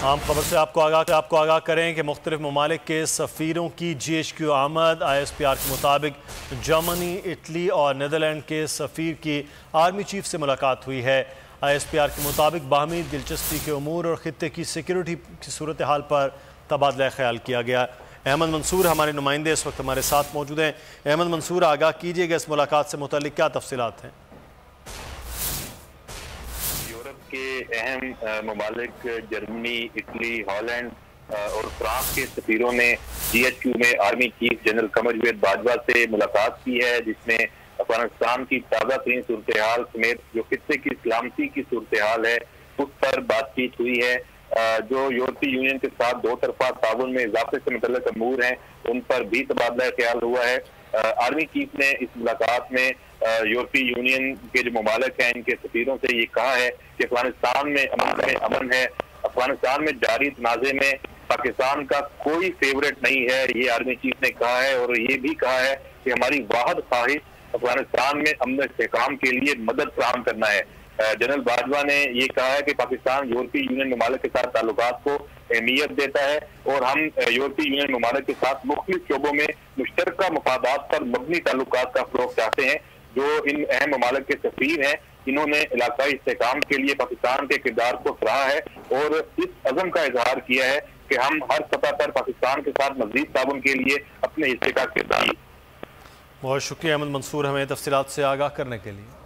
عام خبر سے آپ کو آگاہ کریں کہ مختلف ممالک کے سفیروں کی جی ایچ کیو آمد۔ آئی ایس پی آر کے مطابق جرمنی، اٹلی اور نیدرلینڈ کے سفیر کی آرمی چیف سے ملاقات ہوئی ہے۔ آئی ایس پی آر کے مطابق باہمی دلچسپی کے امور اور خطے کی سیکیورٹی کی صورتحال پر تبادلہ خیال کیا گیا۔ احمد منصور ہمارے نمائندے اس وقت ہمارے ساتھ موجود ہیں۔ احمد منصور، آگاہ کیجئے کہ اس ملاقات سے متعلق کیا تفصیلات ہیں؟ یورپ کے اہم ممالک جرمنی، اٹلی، ہالینڈ اور فرانس کے سفیروں نے جی ایچ کیو میں army chief general Qamar Javed Bajwa سے ملاقات کی ہے، جس میں افغانستان کی تازہ ترین صورتحال سمیت جو خطے کی سلامتی کی صورتحال ہے اس پر بات چیت ہوئی ہے۔ جو یورپی یونین کے ساتھ دو طرفہ تعاون میں اضافے سے متعلق امور ہیں ان پر بھی تبادلہ خیال ہوا ہے۔ آرمی چیف نے اس ملاقات میں یورپی یونین کے جو ممالک ہیں ان کے سفیروں سے یہ کہا ہے کہ افغانستان میں امن ہے، افغانستان میں جاری تنازع میں پاکستان کا کوئی فیورٹ نہیں ہے، یہ آرمی چیف نے کہا ہے، اور یہ بھی کہا ہے کہ ہماری واحد خواہش افغانستان میں امن و استحکام کے لیے مدد فراہم کرنا ہے۔ جنرل باجوہ نے یہ کہا ہے کہ پاکستان یورپی یونین ممالک کے ساتھ تعلقات کو اہمیت دیتا ہے اور ہم یورپی یونین ممالک کے ساتھ مختلف شعبوں میں مشترکہ مفادات پر مبنی تعلقات کا فروغ چاہتے ہیں۔ جو ان اہم ممالک کے سفیر ہیں انہوں نے علاقائی استحکام کے لیے پاکستان کے کردار کو سراہا ہے اور اس عزم کا اظہار کیا ہے کہ ہم ہر سطح پر پاکستان کے ساتھ مزید تعاون کے لیے اپنے حصے کا کردار۔ بہت شکریہ احمد منصور ہمیں تفصیلات سے آگاہ کرنے کے لیے۔